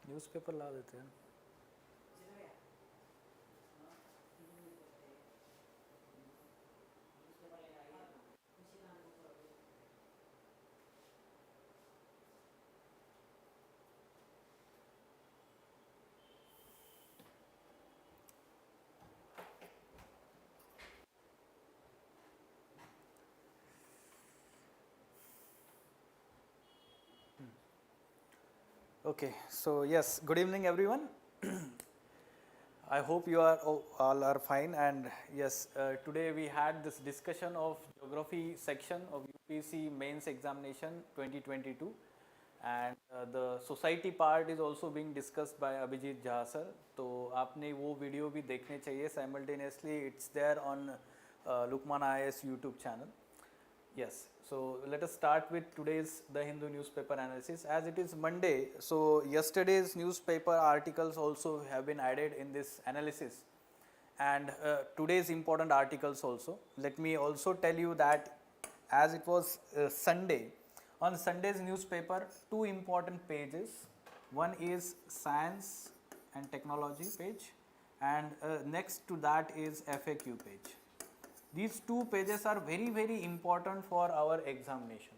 Newspaper ला देते हैं. Okay, so yes, good evening everyone. I hope you are all are fine, and yes, today we had this discussion of geography section of UPSC mains examination 2022, and the society part is also being discussed by Abhijit Jha sir. तो आपने वो video भी देखने चाहिए simultaneously. It's there on Lukmaan IAS YouTube channel. Yes, so let us start with today's The Hindu newspaper analysis. As it is Monday, so yesterday's newspaper articles also have been added in this analysis, and today's important articles also. Let me also tell you that as it was Sunday, on Sunday's newspaper, two important pages. One is science and technology page, and next to that is FAQ page. These two pages are very important for our examination.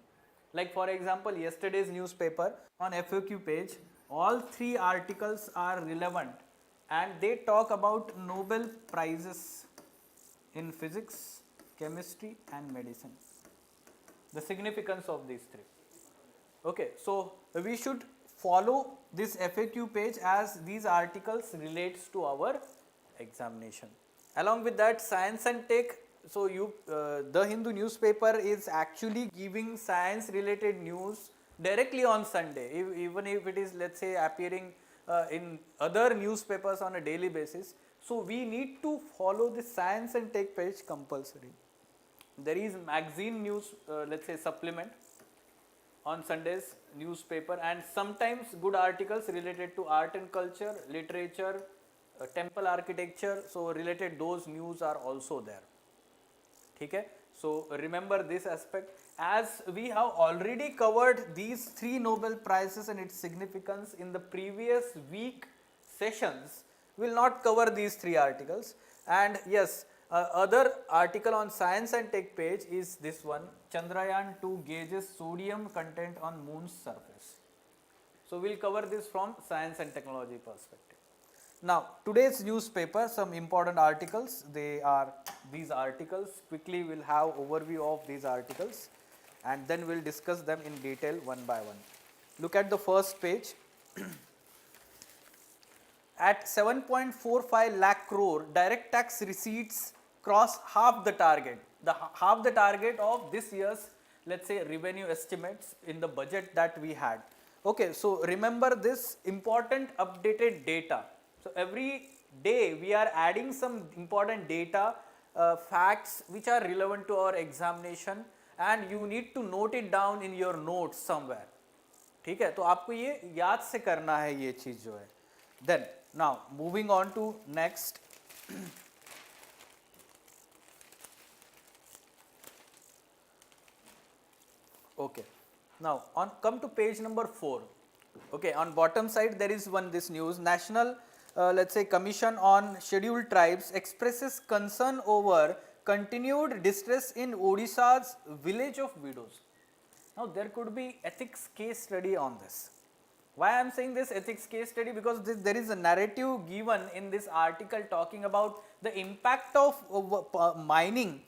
Like for example, yesterday's newspaper on FAQ page, all three articles are relevant, and they talk about Nobel Prizes in physics, chemistry and medicine. The significance of these three. Okay, so we should follow this FAQ page as these articles relates to our examination. Along with that, science and tech. So the Hindu newspaper is actually giving science related news directly on Sunday, even if it is, let's say, appearing in other newspapers on a daily basis. So we need to follow the science and tech page compulsory. There is magazine news, let's say, supplement on Sunday's newspaper, and sometimes good articles related to art and culture, literature, temple architecture. So related those news are also there. Okay, so remember this aspect, as we have already covered these three Nobel Prizes and its significance in the previous week sessions. We will not cover these three articles. And yes, other article on science and tech page is this one, Chandrayaan 2 gauges sodium content on moon's surface. So we will cover this from science and technology perspective. Now today's newspaper, some important articles, they are these articles. Quickly we'll have overview of these articles, and then we'll discuss them in detail one by one. Look at the first page. At 7.45 lakh crore, direct tax receipts cross half the target. Half the target of this year's, let's say, revenue estimates in the budget that we had. Okay, so remember this important updated data. So every day we are adding some important data, facts which are relevant to our examination, and you need to note it down in your notes somewhere. ठीक है, तो आपको ये याद से करना है ये चीज जो है. Then now moving on to next. Okay, now on come to page number 4. Okay, on bottom side there is one this news, National let's say Commission on Scheduled Tribes expresses concern over continued distress in Odisha's village of widows. Now there could be ethics case study on this. Why I am saying this ethics case study? Because there is a narrative given in this article talking about the impact of mining,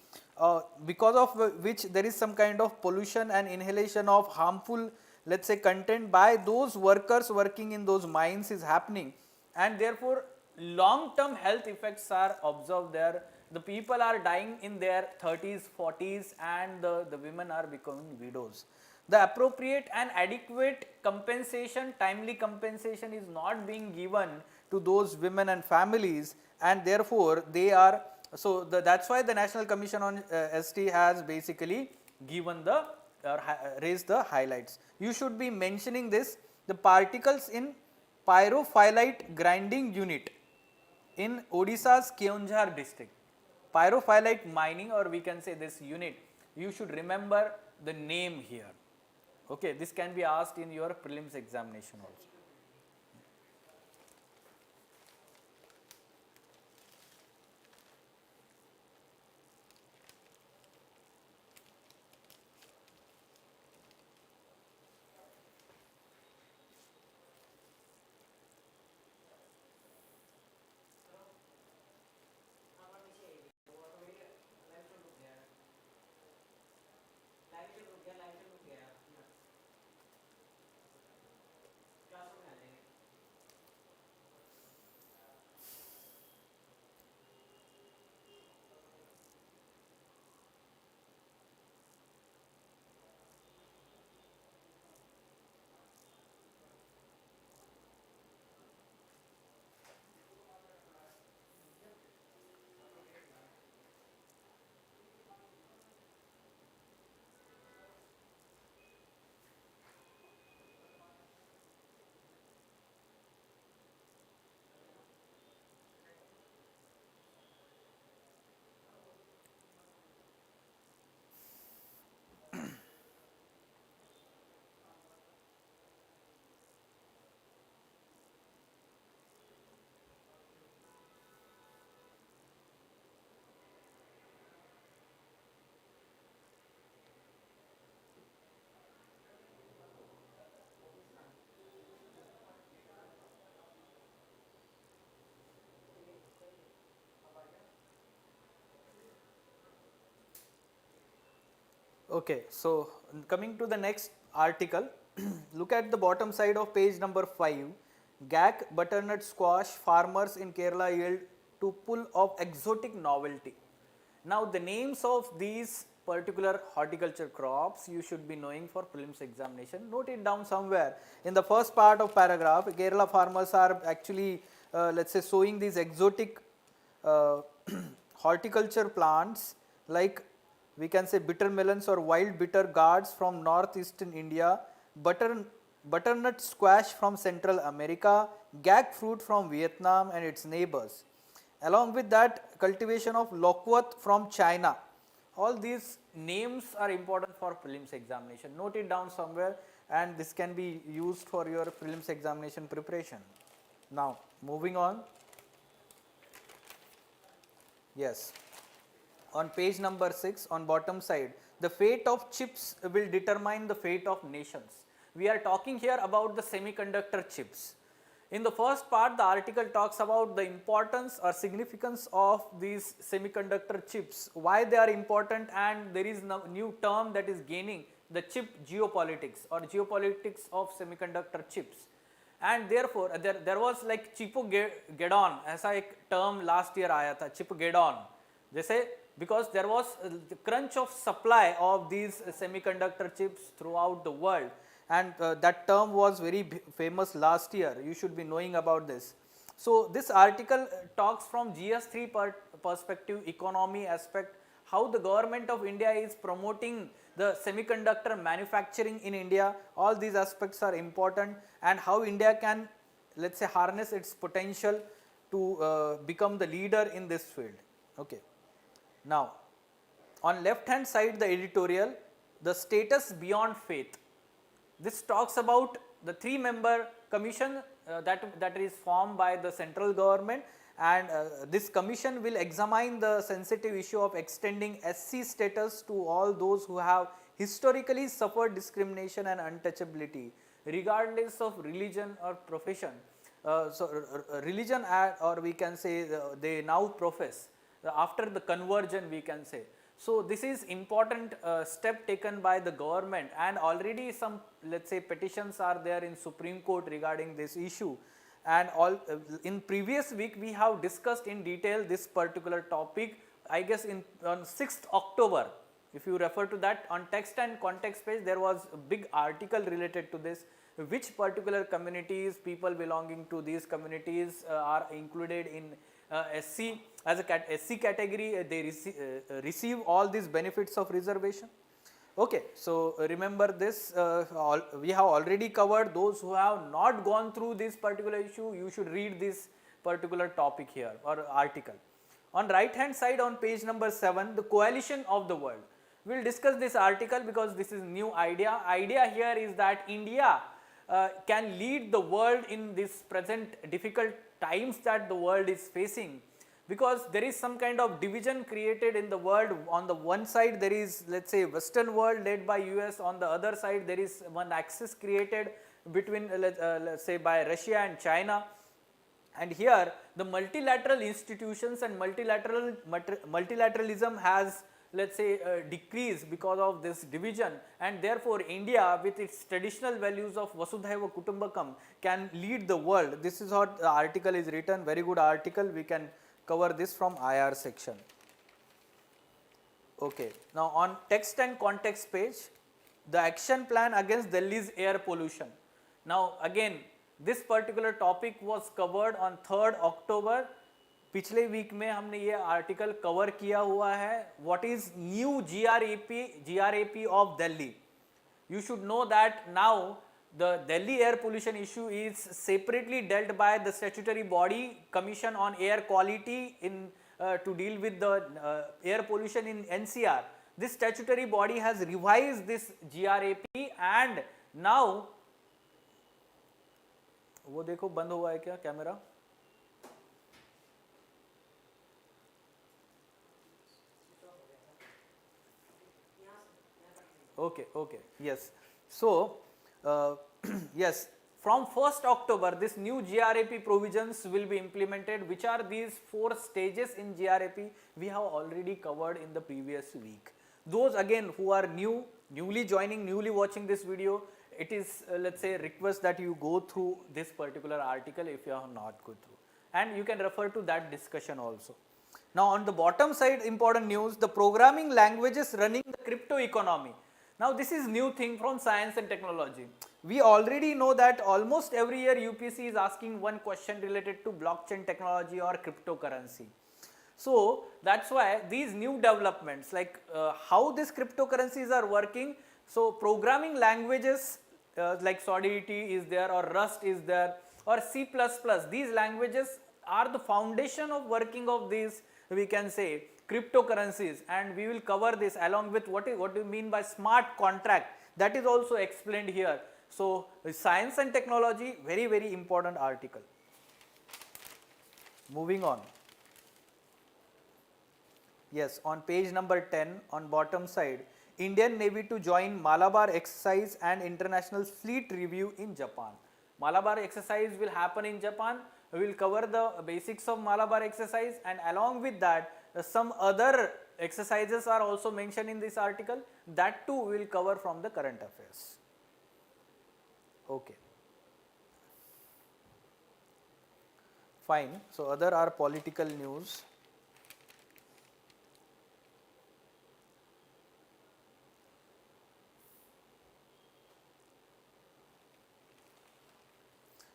because of which there is some kind of pollution and inhalation of harmful, let's say, content by those workers working in those mines is happening, and therefore long term health effects are observed there. The people are dying in their 30s, 40s, and the women are becoming widows. The appropriate and adequate compensation, timely compensation is not being given to those women and families, and therefore they are, so that's why the National Commission on ST has basically given the raised the highlights. You should be mentioning this, the particles in pyrophyllite grinding unit in Odisha's Keonjhar district. Pyrophyllite mining, or we can say this unit, you should remember the name here. Okay, this can be asked in your prelims examination also. Okay, so coming to the next article, look at the bottom side of page number 5. GAC butternut squash farmers in Kerala yield to pull of exotic novelty. Now the names of these particular horticulture crops you should be knowing for prelims examination. Note it down somewhere. In the first part of paragraph, Kerala farmers are actually let's say sowing these exotic horticulture plants like we can say bitter melons or wild bitter gourds from northeastern India, butternut squash from Central America, gag fruit from Vietnam and its neighbors. Along with that, cultivation of loquat from China. All these names are important for prelims examination. Note it down somewhere and this can be used for your prelims examination preparation. Now, moving on. Yes. On page number 6 on bottom side, the fate of chips will determine the fate of nations. We are talking here about the semiconductor chips. In the first part, the article talks about the importance or significance of these semiconductor chips, why they are important, and there is a new term that is gaining, the chip geopolitics or geopolitics of semiconductor chips. And therefore, there was like Chipogeddon, ऐसा एक term last year आया था, Chipogeddon, जैसे because there was the crunch of supply of these semiconductor chips throughout the world, and that term was very famous last year. You should be knowing about this. So this article talks from GS3 perspective, economy aspect, how the government of India is promoting the semiconductor manufacturing in India. All these aspects are important, and how India can, let's say, harness its potential to become the leader in this field. Okay. Now, on left hand side, the editorial, the status beyond faith. This talks about the 3-member commission that is formed by the central government, and this commission will examine the sensitive issue of extending SC status to all those who have historically suffered discrimination and untouchability regardless of religion or profession. Religion or we can say they now profess after the conversion, we can say. So this is important step taken by the government, and already some, let's say, petitions are there in Supreme Court regarding this issue. And in previous week we have discussed in detail this particular topic, I guess on 6th October. If you refer to that, on text and context page there was a big article related to this, which particular communities, people belonging to these communities are included in SC, as a SC category, they receive all these benefits of reservation. Okay, so remember this, we have already covered. Those who have not gone through this particular issue, you should read this particular topic here or article. On right hand side on page number 7, the coalition of the world. We will discuss this article because this is new idea. Idea here is that India can lead the world in this present difficult times that the world is facing, because there is some kind of division created in the world. On the one side there is, let's say, Western world led by US, on the other side there is one axis created between let's say by Russia and China, and here the multilateral institutions and multilateralism has, let's say, decreased because of this division, and therefore India with its traditional values of Vasudhaiva Kutumbakam can lead the world. This is what the article is written, very good article. We can cover this from IR section. Okay. Now on text and context page, the action plan against Delhi's air pollution. Now again, this particular topic was covered on 3rd October. पिछले week में हमने ये article cover किया हुआ है. What is new GRAP of Delhi. You should know that now the Delhi air pollution issue is separately dealt by the statutory body Commission on Air Quality in to deal with the air pollution in NCR. This statutory body has revised this GRAP, and now वो देखो बंद हुआ है क्या camera. Okay, okay, yes. So yes, from 1st October this new GRAP provisions will be implemented. Which are these 4 stages in GRAP? We have already covered in the previous week. Those again who are newly joining, newly watching this video, it is let's say request that you go through this particular article if you have not go through, and you can refer to that discussion also. Now on the bottom side, important news, the programming languages running the crypto economy. Now this is new thing from science and technology. We already know that almost every year UPSC is asking one question related to blockchain technology or cryptocurrency. So that's why these new developments, like how these cryptocurrencies are working, so programming languages like Solidity is there, or Rust is there, or C++, these languages are the foundation of working of these, we can say, cryptocurrencies, and we will cover this along with what do you mean by smart contract, that is also explained here. So science and technology, very important article. Moving on. Yes, on page number 10 on bottom side, Indian Navy to join Malabar exercise and international fleet review in Japan. Malabar exercise will happen in Japan. We will cover the basics of Malabar exercise, and along with that some other exercises are also mentioned in this article, that too we will cover from the current affairs. Okay. Fine. So other are political news.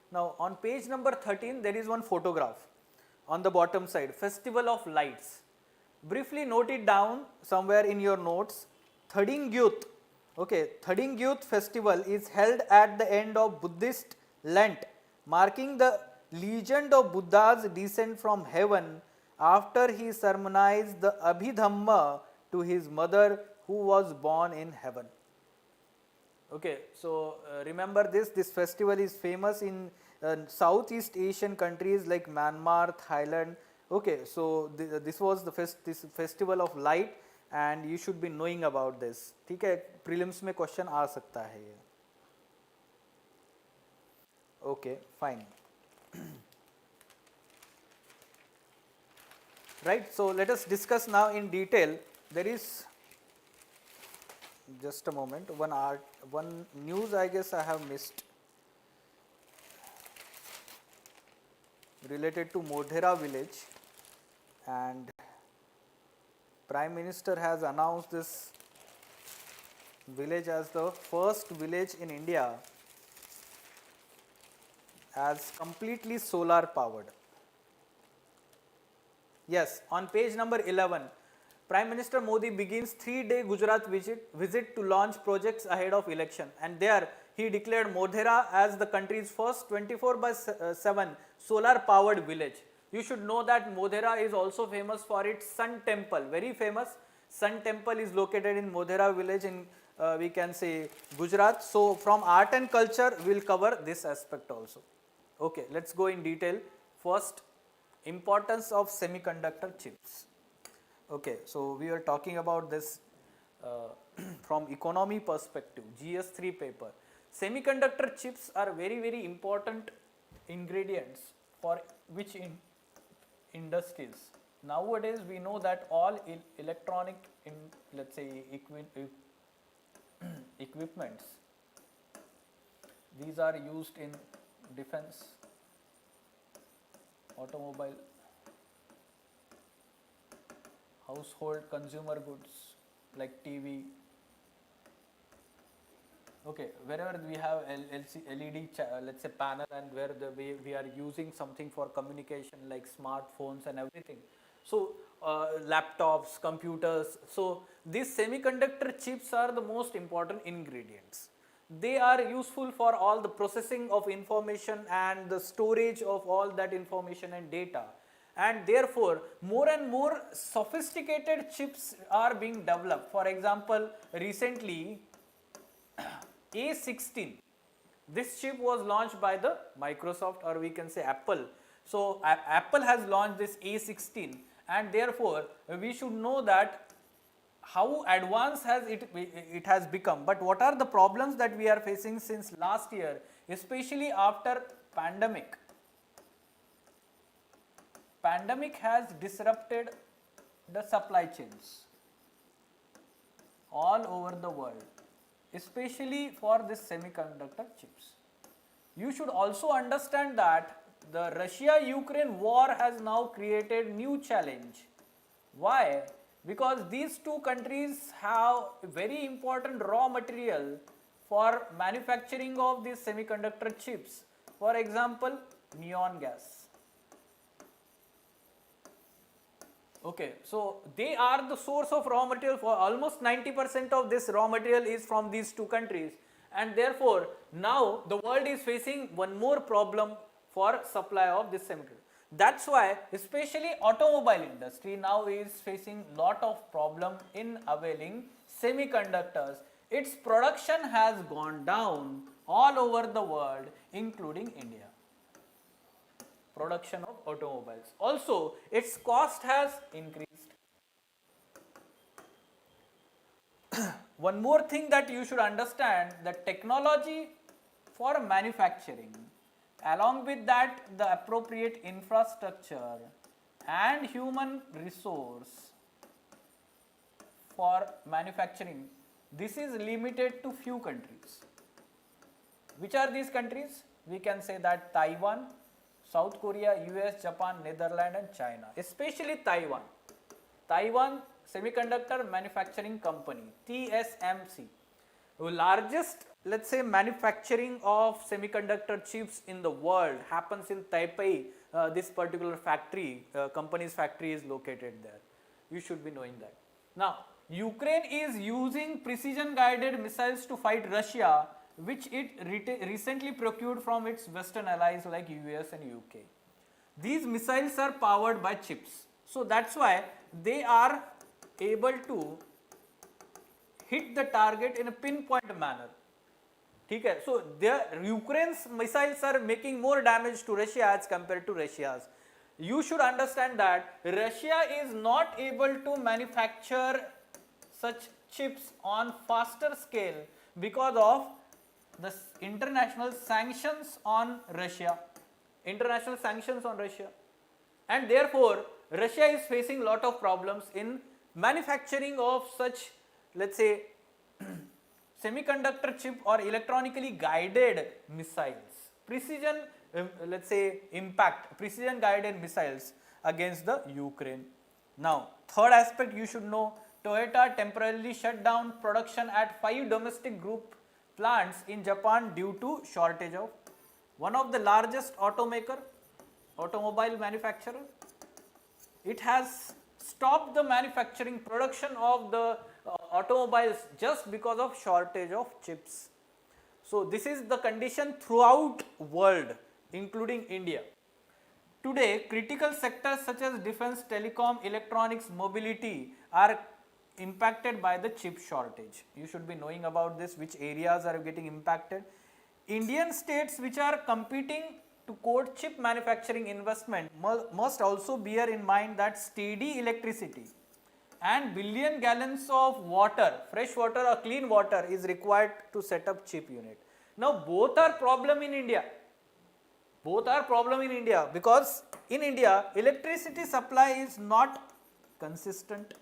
Now on page number 13 there is one photograph on the bottom side, Festival of Lights. Briefly note it down somewhere in your notes. Thadingyut, okay, Thadingyut festival is held at the end of Buddhist Lent, marking the legend of Buddha's descent from heaven after he sermonized the Abhidhamma to his mother who was born in heaven. Okay, so remember this festival is famous in Southeast Asian countries like Myanmar, Thailand. Okay, so this was this festival of light, and you should be knowing about this. ठीक है, prelims में question आ सकता है ये. Okay, fine. Right, so let us discuss now in detail. There is, just a moment, one news I guess I have missed related to Modhera village, and Prime Minister has announced this village as the first village in India as completely solar powered. Yes, on page number 11, Prime Minister Modi begins 3-day Gujarat visit to launch projects ahead of election, and there he declared Modhera as the country's first 24/7 solar powered village. You should know that Modhera is also famous for its Sun Temple, very famous. Sun Temple is located in Modhera village in we can say Gujarat. So from art and culture we will cover this aspect also. Okay, let's go in detail. First, importance of semiconductor chips. Okay, so we are talking about this from economy perspective, GS3 paper. Semiconductor chips are very important ingredients for which industries. Nowadays we know that all electronic let's say equipments, these are used in defense, automobile, household consumer goods like TV. Okay, wherever we have LED let's say panel, and where we are using something for communication like smartphones and everything. So laptops, computers. So these semiconductor chips are the most important ingredients. They are useful for all the processing of information and the storage of all that information and data. And therefore, more and more sophisticated chips are being developed. For example, recently A16, this chip was launched by the Microsoft, or we can say Apple. So Apple has launched this A16, and therefore we should know that how advanced has it has become. But what are the problems that we are facing since last year, especially after pandemic? Pandemic has disrupted the supply chains. all over the world, especially for this semiconductor chips. You should also understand that the Russia-Ukraine war has now created new challenge. Why? Because these two countries have very important raw material for manufacturing of these semiconductor chips. For example, neon gas. Okay, so they are the source of raw material. For almost 90% of this raw material is from these two countries, and therefore now the world is facing one more problem for supply of this semiconductor. That's why especially automobile industry now is facing lot of problem in availing semiconductors. Its production has gone down all over the world, including India. Production of automobiles. Also, its cost has increased. One more thing that you should understand, the technology for manufacturing, along with that the appropriate infrastructure and human resource for manufacturing, this is limited to few countries. Which are these countries? We can say that Taiwan, South Korea, US, Japan, Netherlands and China, especially Taiwan. Taiwan Semiconductor Manufacturing Company, TSMC, the largest, let's say, manufacturing of semiconductor chips in the world happens in Taipei. This particular factory, company's factory is located there. You should be knowing that. Now, Ukraine is using precision guided missiles to fight Russia, which it recently procured from its western allies like US and UK. These missiles are powered by chips. So that's why they are able to hit the target in a pinpoint manner. Okay? So Ukraine's missiles are making more damage to Russia as compared to Russia's. You should understand that Russia is not able to manufacture such chips on faster scale because of the international sanctions on Russia. International sanctions on Russia. And therefore, Russia is facing lot of problems in manufacturing of such, let's say, semiconductor chip or electronically guided missiles. Precision, let's say, impact, precision guided missiles against the Ukraine. Now, third aspect you should know, Toyota temporarily shut down production at 5 domestic group plants in Japan due to shortage of one of the largest automobile manufacturer. It has stopped the manufacturing production of the automobiles just because of shortage of chips. So this is the condition throughout world, including India. Today, critical sectors such as defense, telecom, electronics, mobility are impacted by the chip shortage. You should be knowing about this, which areas are getting impacted. Indian states which are competing to quote chip manufacturing investment must also bear in mind that steady electricity and billion gallons of water, fresh water or clean water is required to set up chip unit. Now both are problem in India. Both are problem in India because in India electricity supply is not consistent.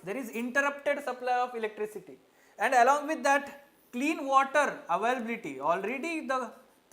There is interrupted supply of electricity, and along with that clean water availability, already the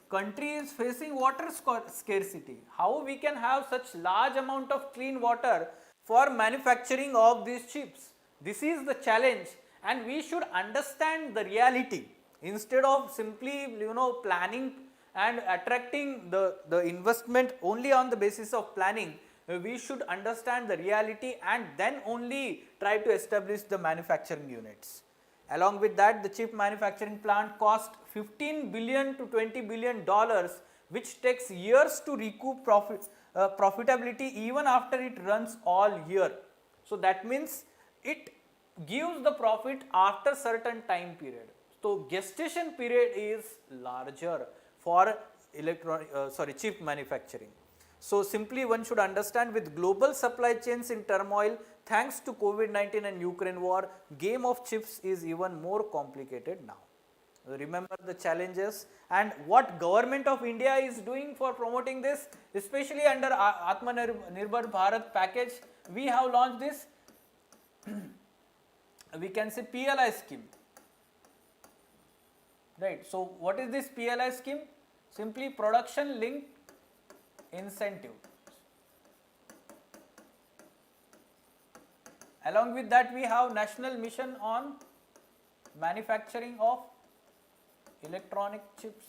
country is facing water scarcity. How we can have such large amount of clean water for manufacturing of these chips? This is the challenge, and we should understand the reality instead of simply planning and attracting the investment only on the basis of planning. We should understand the reality and then only try to establish the manufacturing units. Along with that, the chip manufacturing plant cost $15 billion to $20 billion, which takes years to recoup profitability even after it runs all year. So that means it gives the profit after certain time period. So gestation period is larger for chip manufacturing. So simply one should understand, with global supply chains in turmoil thanks to COVID-19 and Ukraine war, game of chips is even more complicated now. Remember the challenges and what government of India is doing for promoting this, especially under Atmanirbhar Bharat package. We have launched this we can say PLI scheme, right? So what is this PLI scheme? Simply production linked incentive. Along with that, we have National Mission on Manufacturing of Electronic Chips,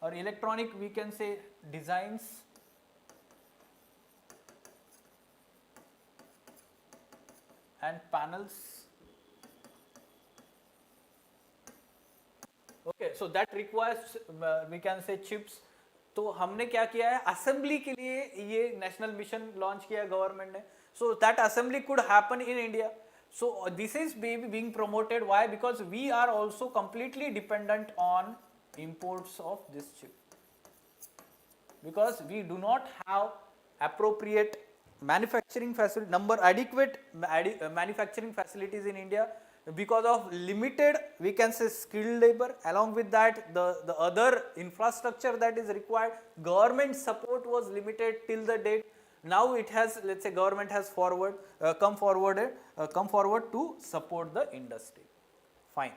or electronic, we can say, designs and panels. Okay, so that requires we can say chips. तो हमने क्या किया है, assembly के लिए ये national mission launch किया government ने. So that assembly could happen in India. So this is being promoted. Why? Because we are also completely dependent on imports of this chip, because we do not have appropriate manufacturing facility, adequate manufacturing facilities in India, because of limited, we can say, skilled labor. Along with that, the other infrastructure that is required, government support was limited till the date. Now it has, let's say, government has come forward to support the industry. Fine.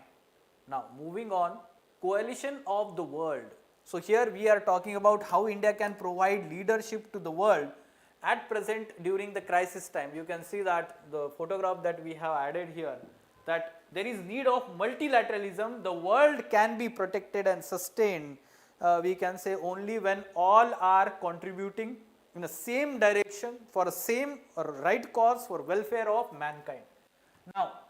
Now moving on, coalition of the world. So here we are talking about how India can provide leadership to the world at present during the crisis time. You can see that the photograph that we have added here, that there is need of multilateralism. The world can be protected and sustained, we can say, only when all are contributing in the same direction for a same right cause for welfare of mankind. Now,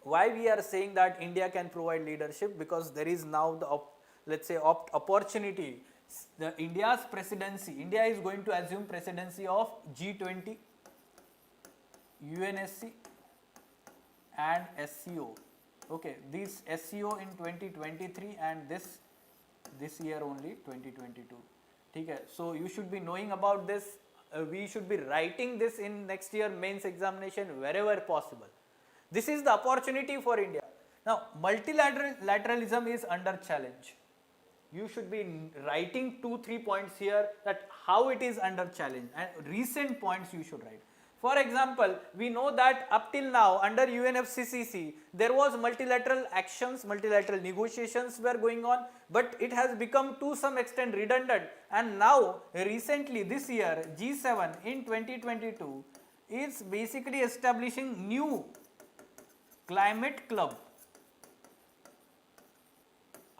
why we are saying that India can provide leadership? Because there is now the let's say opportunity. The India's presidency, India is going to assume presidency of G20, UNSC and SCO. Okay, this SCO in 2023 and this year only 2022. Okay, so you should be knowing about this. We should be writing this in next year mains examination wherever possible. This is the opportunity for India. Now, multilateralism is under challenge. You should be writing 2-3 points here, that how it is under challenge, and recent points you should write. For example, we know that up till now under UNFCCC there was multilateral actions, multilateral negotiations were going on, but it has become to some extent redundant, and now recently this year G7 in 2022 is basically establishing new climate club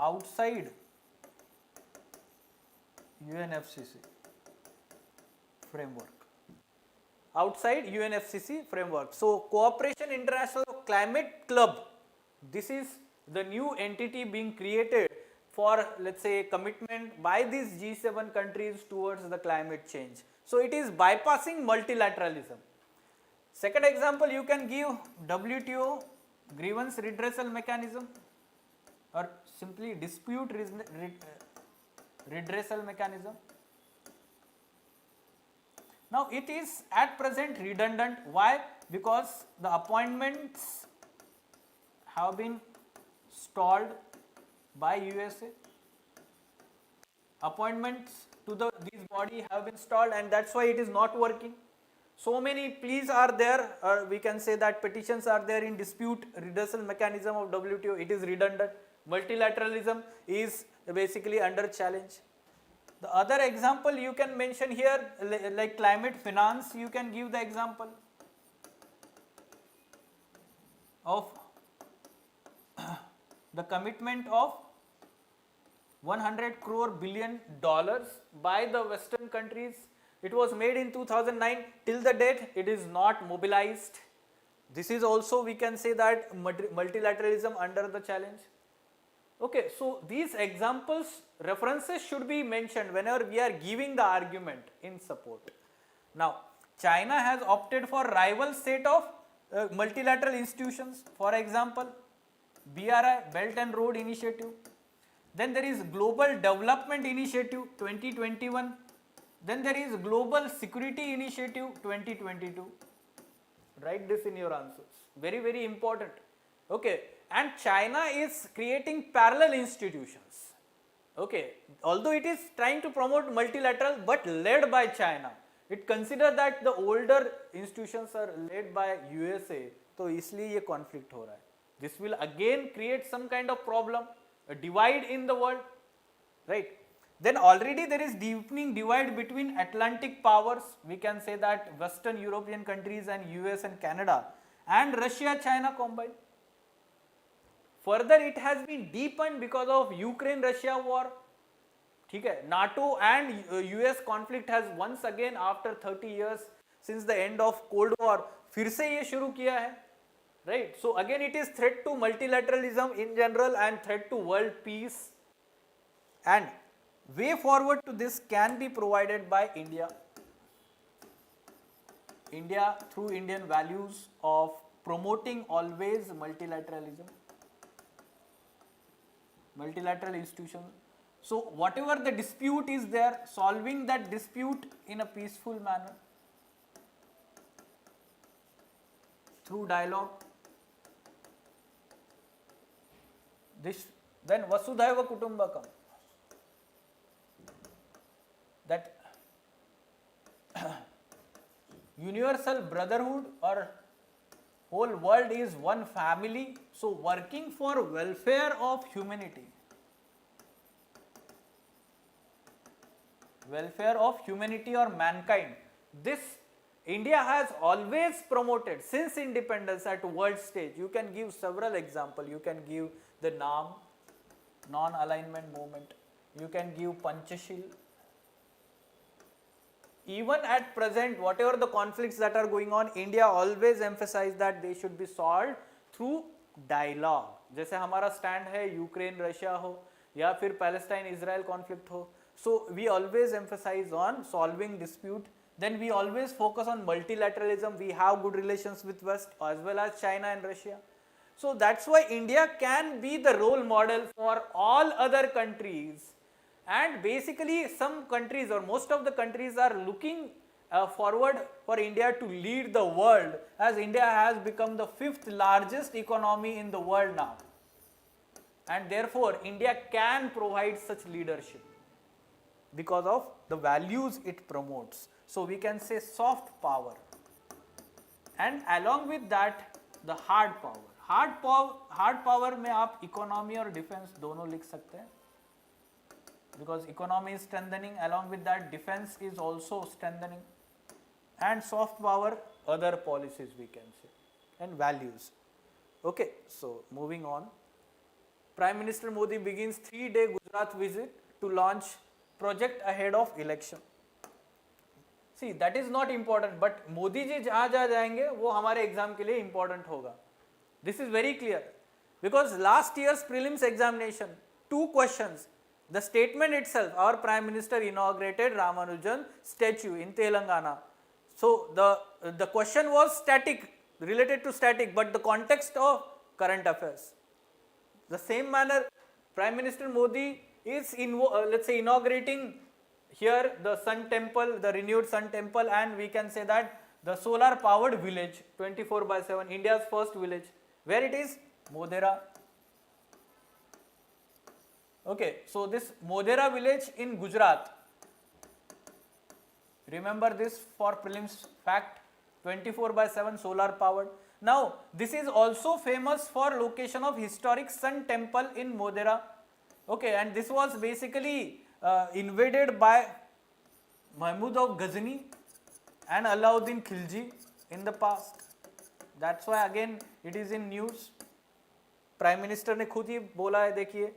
outside UNFCCC framework. Outside UNFCCC framework. So, Cooperation International Climate Club, this is the new entity being created for, let's say, commitment by these G7 countries towards the climate change. So, it is bypassing multilateralism. Second example, you can give WTO grievance redressal mechanism, or simply dispute redressal mechanism. Now, it is at present redundant. Why? Because the appointments have been stalled by USA. Appointments to this body have been stalled, and that's why it is not working. So many pleas are there, or we can say that petitions are there in dispute redressal mechanism of WTO. It is redundant. Multilateralism is basically under challenge. The other example you can mention here, like climate finance, you can give the example of the commitment of $100 crore billion by the Western countries. It was made in 2009. Till the date, it is not mobilized. This is also, we can say, that multilateralism under the challenge. Okay, so these examples, references should be mentioned whenever we are giving the argument in support. Now, China has opted for rival set of multilateral institutions. For example, BRI, Belt and Road Initiative. Then there is Global Development Initiative 2021. Then there is Global Security Initiative 2022. Write this in your answers. Very, very important. Okay. And China is creating parallel institutions. Okay, although it is trying to promote multilateral, but led by China. It consider that the older institutions are led by USA, तो इसलिए ये conflict हो रहा है. This will again create some kind of problem, a divide in the world, right? Then already there is deepening divide between Atlantic powers. We can say that Western European countries and US and Canada and Russia, China combined. Further, it has been deepened because of Ukraine-Russia war. ठीक है, NATO and US conflict has once again after 30 years since the end of Cold War फिर से ये शुरू किया है, right? So again it is threat to multilateralism in general and threat to world peace, and way forward to this can be provided by India. India through Indian values of promoting always multilateralism, multilateral institutions. So whatever the dispute is there, solving that dispute in a peaceful manner through dialogue. This then Vasudhaiva Kutumbakam, that universal brotherhood or whole world is one family, so working for welfare of humanity. Welfare of humanity or mankind. This India has always promoted since independence at world stage. You can give several examples. You can give the NAM, non-alignment movement. You can give Panchashil. Even at present, whatever the conflicts that are going on, India always emphasize that they should be solved through dialogue. जैसे हमारा stand है Ukraine Russia हो या फिर Palestine Israel conflict हो. So we always emphasize on solving dispute. Then we always focus on multilateralism. We have good relations with West as well as China and Russia. So that's why India can be the role model for all other countries. And basically some countries or most of the countries are looking forward for India to lead the world, as India has become the 5th largest economy in the world now. And therefore India can provide such leadership because of the values it promotes. So we can say soft power, and along with that the hard power. Hard power में आप economy और defense दोनों लिख सकते हैं, because economy is strengthening, along with that defense is also strengthening, and soft power other policies we can say, and values. Okay, so moving on. Prime Minister Modi begins 3-day Gujarat visit to launch project ahead of election. See, that is not important, but Modi ji जहाँ जाएंगे वो हमारे exam के लिए important होगा. This is very clear, because last year's prelims examination, 2 questions. The statement itself, our Prime Minister inaugurated Ramanujan statue in Telangana. So the question was static, related to static, but the context of current affairs. The same manner, Prime Minister Modi is let's say inaugurating here the sun temple, the renewed sun temple, and we can say that the solar powered village 24/7, India's first village. Where it is? Modhera. Okay, so this Modhera village in Gujarat, remember this for prelims fact, 24/7 solar powered. Now this is also famous for location of historic sun temple in Modhera. Okay, and this was basically invaded by Mahmud of Ghazni and Alauddin Khilji in the past. That's why again it is in news. Prime minister ने खुद ही बोला है,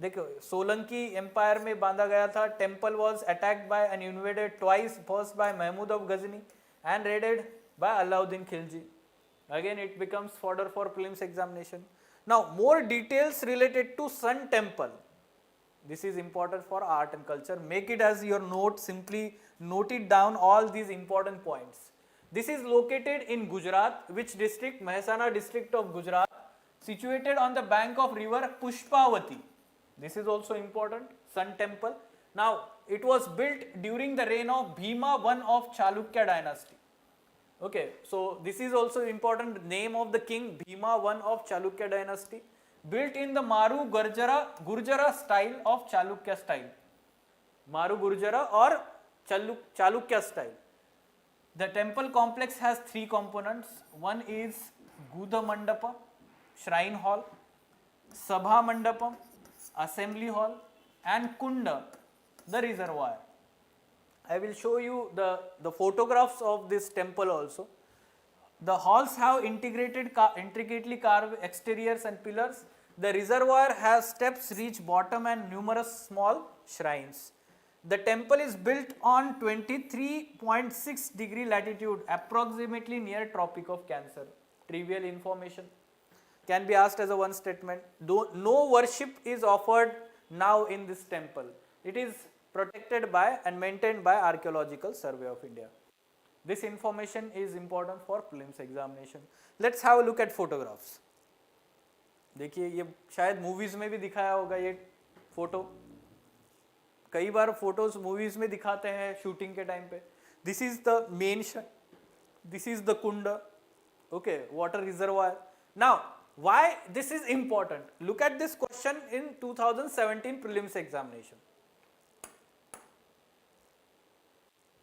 देखो Solanki empire में बांधा गया था. Temple was attacked by and invaded twice, first by Mahmud of Ghazni and raided by Alauddin Khilji. Again it becomes fodder for prelims examination. Now more details related to Sun Temple. This is important for art and culture. Make it as your note, simply note it down, all these important points. This is located in Gujarat. Which district? Mehsana district of Gujarat, situated on the bank of river Pushpavati. This is also important, Sun Temple. Now it was built during the reign of Bhima I of Chalukya dynasty. Okay, so this is also important, name of the king, Bhima I of Chalukya dynasty, built in the Maru Gurjara style of Chalukya style. Maru Gurjara or Chalukya style. The temple complex has three components. One is Gudha Mandapa, shrine hall, Sabha Mandapam, assembly hall, and Kunda, the reservoir. I will show you the photographs of this temple also. The halls have intricately carved exteriors and pillars. The reservoir has steps reach bottom and numerous small shrines. The temple is built on 23.6 degree latitude, approximately near Tropic of Cancer. Trivial information. Can be asked as a one statement. No worship is offered now in this temple. It is protected by and maintained by Archaeological Survey of India. This information is important for prelims examination. Let's have a look at photographs. देखिए ये शायद movies में भी दिखाया होगा ये photo. कई बार photos movies में दिखाते हैं शूटिंग के टाइम पे. This is the main shrine. This is the kunda. Okay, water reservoir. Now, why this is important? Look at this question in 2017 prelims examination.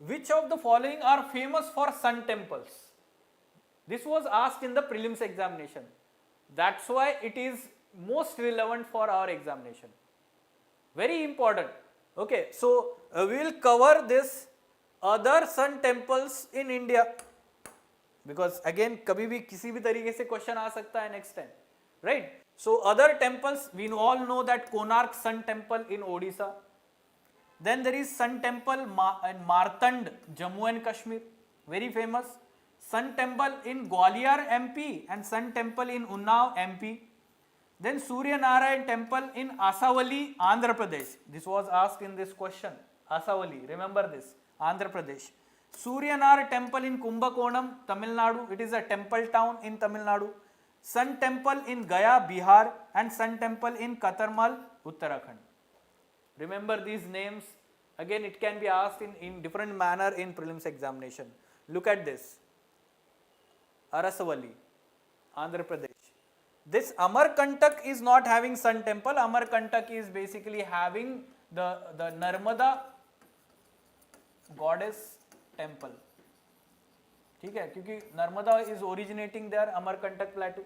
Which of the following are famous for sun temples? This was asked in the prelims examination. That's why it is most relevant for our examination. Very important. Okay, so we will cover this other sun temples in India. Because again, कभी भी किसी भी तरीके से question आ सकता है next time. Right? So other temples, we all know that Konark Sun Temple in Odisha. Then there is Sun Temple in Martand, Jammu and Kashmir, very famous. Sun Temple in Gwalior, MP, and Sun Temple in Unnao, MP. Then Surya Narayan Temple in Asawali, Andhra Pradesh. This was asked in this question. Asawali, remember this, Andhra Pradesh. Surya Narayan Temple in Kumbakonam, Tamil Nadu. It is a temple town in Tamil Nadu. Sun Temple in Gaya, Bihar, and Sun Temple in Katarmal, Uttarakhand. Remember these names. Again, it can be asked in different manner in prelims examination. Look at this. Arasavali, Andhra Pradesh. This Amarkantak is not having sun temple. Amarkantak is basically having the Narmada goddess temple. ठीक है, क्योंकि Narmada is originating there, Amarkantak plateau.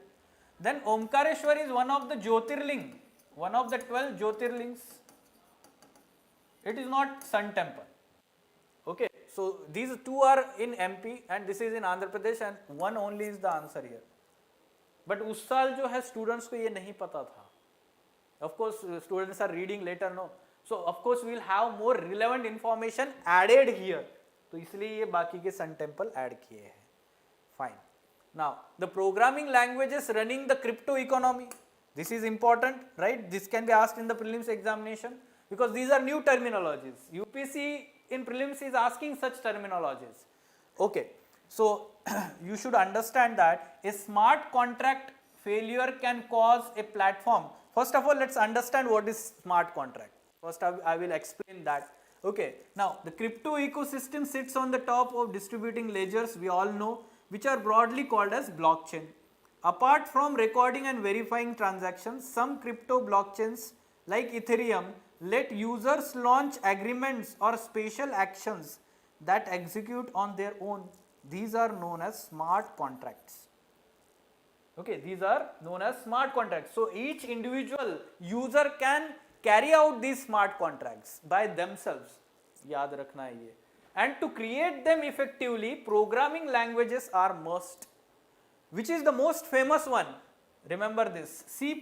Then Omkareshwar is one of the Jyotirling, one of the 12 Jyotirlings. It is not sun temple. Okay, so these two are in MP and this is in Andhra Pradesh and one only is the answer here. But उस साल जो है students को ये नहीं पता था. Of course, students are reading later, no. So of course we will have more relevant information added here. तो इसलिए ये बाकी के sun temple add किए हैं. Fine. Now the programming languages running the crypto economy. This is important, right? This can be asked in the prelims examination because these are new terminologies. UPSC in prelims is asking such terminologies. Okay. So you should understand that a smart contract failure can cause a platform. First of all, let's understand what is smart contract. First I will explain that. Okay, now the crypto ecosystem sits on the top of distributing ledgers, we all know, which are broadly called as blockchain. Apart from recording and verifying transactions, some crypto blockchains like Ethereum let users launch agreements or special actions that execute on their own. These are known as smart contracts. Okay, these are known as smart contracts. So each individual user can carry out these smart contracts by themselves. याद रखना है ये. And to create them effectively, programming languages are must. Which is the most famous one? Remember this. C++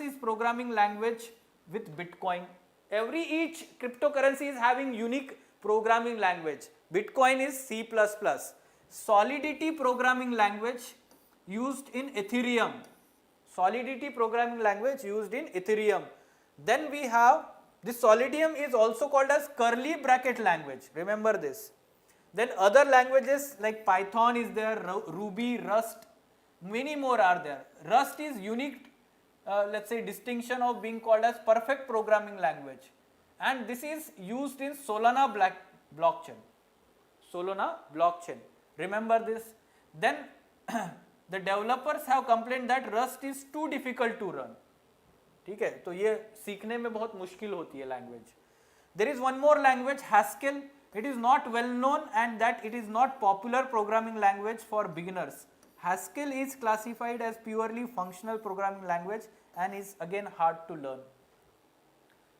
is programming language with Bitcoin. Each cryptocurrency is having unique programming language. Bitcoin is C++. Solidity programming language used in Ethereum. Solidity programming language used in Ethereum. Then we have this Solidium is also called as curly bracket language. Remember this. Then other languages like Python is there, Ruby, Rust, many more are there. Rust is unique, let's say, distinction of being called as perfect programming language. And this is used in Solana blockchain. Solana blockchain. Remember this. Then the developers have complained that Rust is too difficult to run. ठीक है, तो ये सीखने में बहुत मुश्किल होती है language. There is one more language, Haskell. It is not well known and that it is not popular programming language for beginners. Haskell is classified as purely functional programming language and is again hard to learn.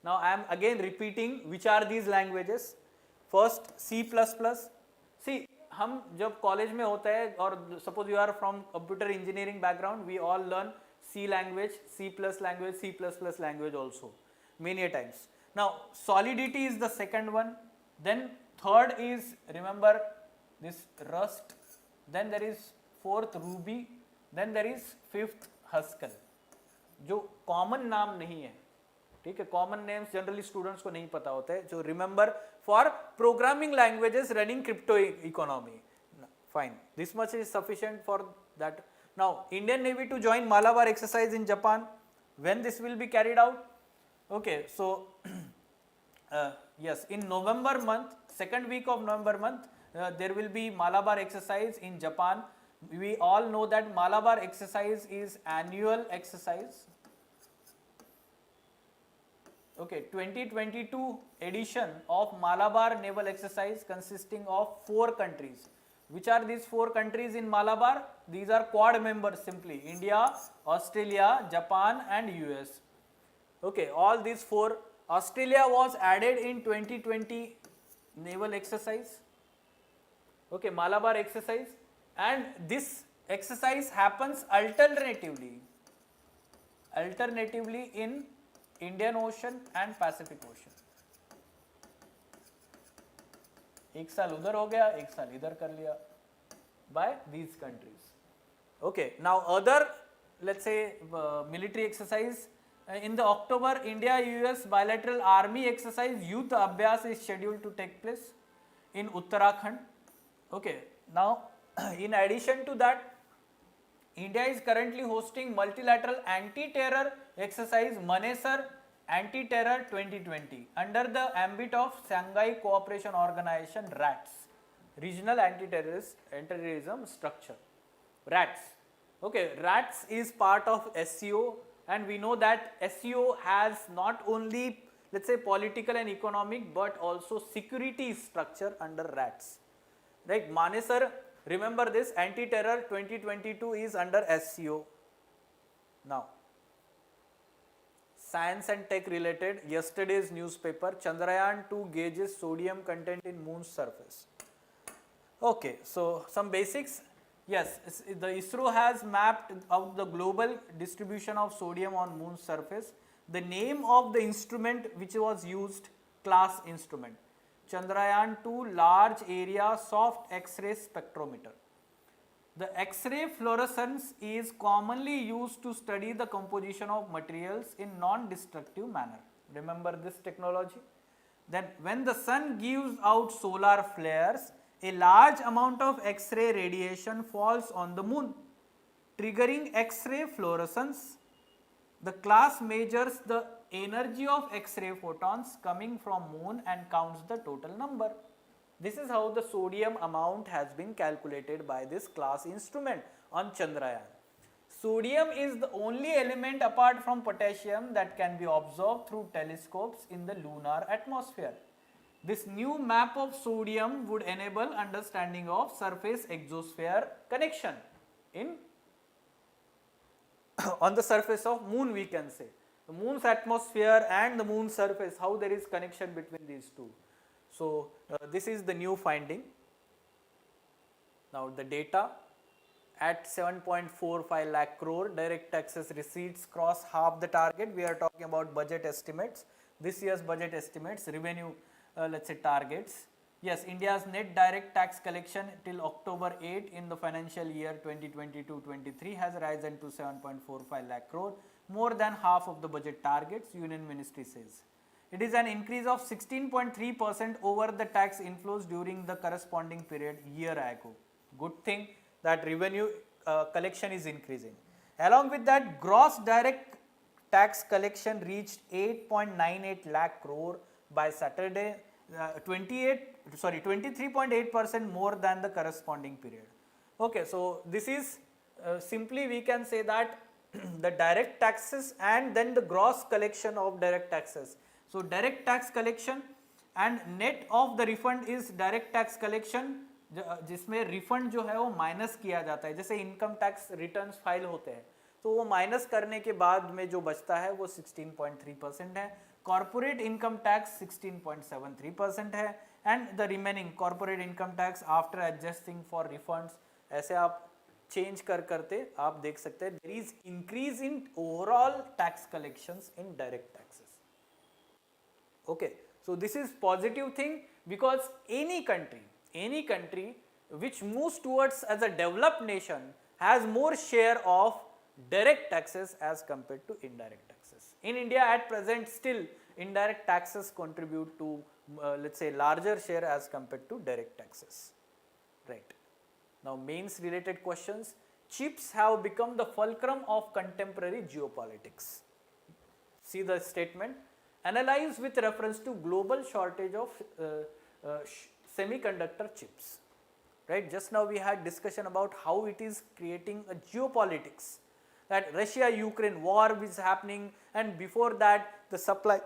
Now I am again repeating which are these languages. First C++. See, हम जब college में होता है और suppose you are from computer engineering background, we all learn C language, C++ language, C++ language also many a times. Now Solidity is the second one. Then third is, remember this Rust. Then there is fourth Ruby. Then there is fifth Haskell. जो common नाम नहीं है, ठीक है, common names generally students को नहीं पता होते हैं, जो remember for programming languages running crypto economy. Fine, this much is sufficient for that. Now Indian navy to join Malabar exercise in Japan. When this will be carried out? Okay, so yes, in November month, second week of November month, there will be Malabar exercise in Japan. We all know that Malabar exercise is annual exercise. Okay, 2022 edition of Malabar naval exercise consisting of 4 countries. Which are these 4 countries in Malabar? These are quad members simply: India, Australia, Japan and US. Okay, all these 4. Australia was added in 2020 naval exercise. Okay, Malabar exercise, and this exercise happens alternatively in Indian Ocean and Pacific Ocean. एक साल उधर हो गया, एक साल इधर कर लिया by these countries. Okay, now other, let's say military exercise. In the October India-US bilateral army exercise Youth Abhyas is scheduled to take place in Uttarakhand. Okay, now in addition to that, India is currently hosting multilateral anti-terror exercise Manesar Anti-Terror 2020 under the ambit of Shanghai Cooperation Organization (RATS), Regional Anti-Terrorism Structure. RATS. Okay, RATS is part of SCO. And we know that SCO has not only, let's say, political and economic but also security structure under RATS. Right? Manesar, remember this, anti-terror 2022 is under SCO. Now, science and tech related, yesterday's newspaper, Chandrayaan-2 gauges sodium content in moon's surface. Okay, so some basics. Yes, the ISRO has mapped out the global distribution of sodium on moon's surface. The name of the instrument which was used, class instrument, Chandrayaan-2 large area soft X-ray spectrometer. The X-ray fluorescence is commonly used to study the composition of materials in non-destructive manner. Remember this technology? Then when the sun gives out solar flares, a large amount of X-ray radiation falls on the moon, triggering X-ray fluorescence. The class measures the energy of X-ray photons coming from moon and counts the total number. This is how the sodium amount has been calculated by this class instrument on Chandrayaan. Sodium is the only element apart from potassium that can be observed through telescopes in the lunar atmosphere. This new map of sodium would enable understanding of surface exosphere connection in on the surface of moon, we can say. The moon's atmosphere and the moon's surface, how there is connection between these two. So this is the new finding. Now the data at 7.45 lakh crore, direct taxes receipts cross half the target. We are talking about budget estimates, this year's budget estimates, revenue let's say targets. Yes, India's net direct tax collection till October 8 in the financial year 2022-23 has risen to 7.45 lakh crore, more than half of the budget targets, Union Ministry says. It is an increase of 16.3% over the tax inflows during the corresponding period year ago. Good thing that revenue collection is increasing. Along with that, gross direct tax collection reached 8.98 lakh crore by Saturday, 23.8% more than the corresponding period. Okay, so this is simply we can say that the direct taxes and then the gross collection of direct taxes. So direct tax collection and net of the refund is direct tax collection, जिसमें refund जो है वो minus किया जाता है, जैसे income tax returns file होते हैं तो वो माइनस करने के बाद में जो बचता है वो 16.3% है। कॉर्पोरेट इनकम टैक्स 16.73% है and the remaining corporate income tax after adjusting for refunds, ऐसे आप चेंज करते आप देख सकते हैं there is increase in overall tax collections in direct taxes. Okay, so this is positive thing because any country which moves towards as a developed nation has more share of direct taxes as compared to indirect taxes. In India at present still indirect taxes contribute to let's say larger share as compared to direct taxes, right? Now mains related questions, chips have become the fulcrum of contemporary geopolitics. See the statement, analyze with reference to global shortage of semiconductor chips, right? Just now we had discussion about how it is creating a geopolitics, that Russia-Ukraine war is happening and before that the supply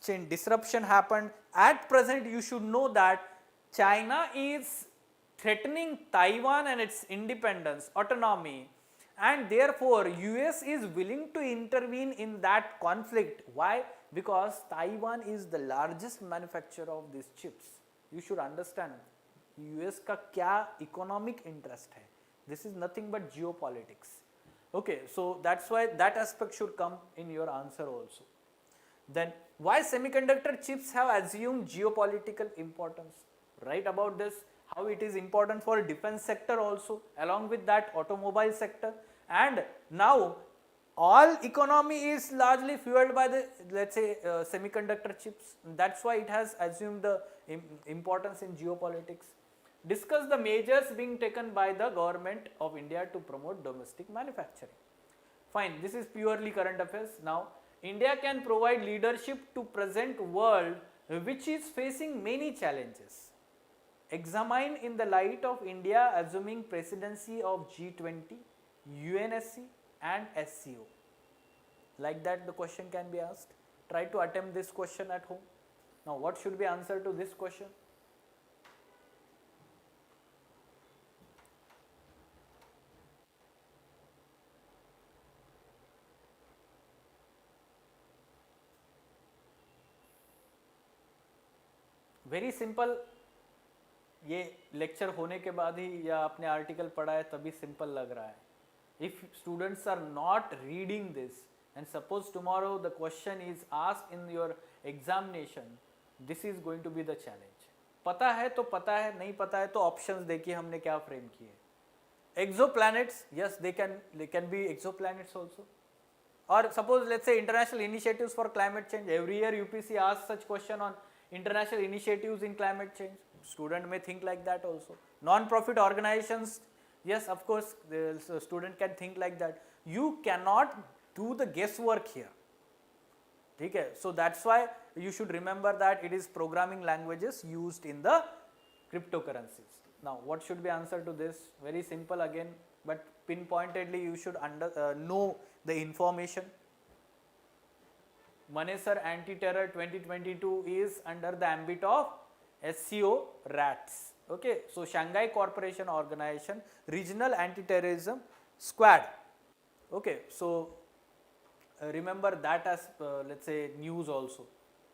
chain disruption happened. At present you should know that China is threatening Taiwan and its independence, autonomy, and therefore US is willing to intervene in that conflict. Why? Because Taiwan is the largest manufacturer of these chips. You should understand US का क्या economic interest है. This is nothing but geopolitics. Okay, so that's why that aspect should come in your answer also. Then why semiconductor chips have assumed geopolitical importance? Write about this, how it is important for defense sector also, along with that automobile sector, and now all economy is largely fueled by the, let's say, semiconductor chips. That's why it has assumed the importance in geopolitics. Discuss the measures being taken by the government of India to promote domestic manufacturing. Fine, this is purely current affairs. Now India can provide leadership to present world which is facing many challenges. Examine in the light of India assuming presidency of G20, UNSC and SCO. Like that the question can be asked. Try to attempt this question at home. Now what should be answer to this question? Very simple. ये lecture होने के बाद ही या आपने article पढ़ा है तभी simple लग रहा है. If students are not reading this and suppose tomorrow the question is asked in your examination, this is going to be the challenge. पता है तो पता है, नहीं पता है तो ऑप्शंस देखिए हमने क्या फ्रेम किए. Exoplanets, yes, they can be exoplanets also. Or suppose let's say international initiatives for climate change. Every year UPSC asks such question on international initiatives in climate change. Student may think like that also. Non-profit organizations, yes, of course, the student can think like that. You cannot do the guesswork here. Okay? So that's why you should remember that it is programming languages used in the cryptocurrencies. Now, what should be answer to this? Very simple again, but pinpointedly you should know the information. Manesar Anti-Terror 2022 is under the ambit of SCO RATS. Okay, so Shanghai Cooperation Organization Regional Anti-Terrorism Squad. Okay, so remember that as let's say news also.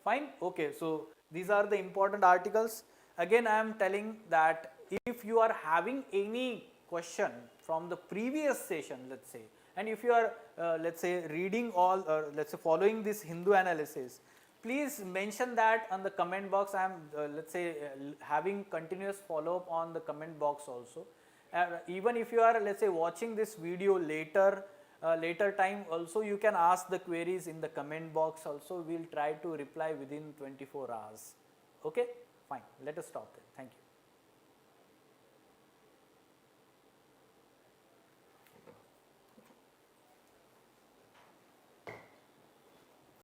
Fine. Okay, so these are the important articles. Again, I am telling that if you are having any question from the previous session, let's say, and if you are let's say reading all let's say following this Hindu analysis, please mention that on the comment box. I am let's say having continuous follow up on the comment box also. Even if you are let's say watching this video later time also, you can ask the queries in the comment box also. We will try to reply within 24 hours. Okay, fine, let us stop there. Thank you.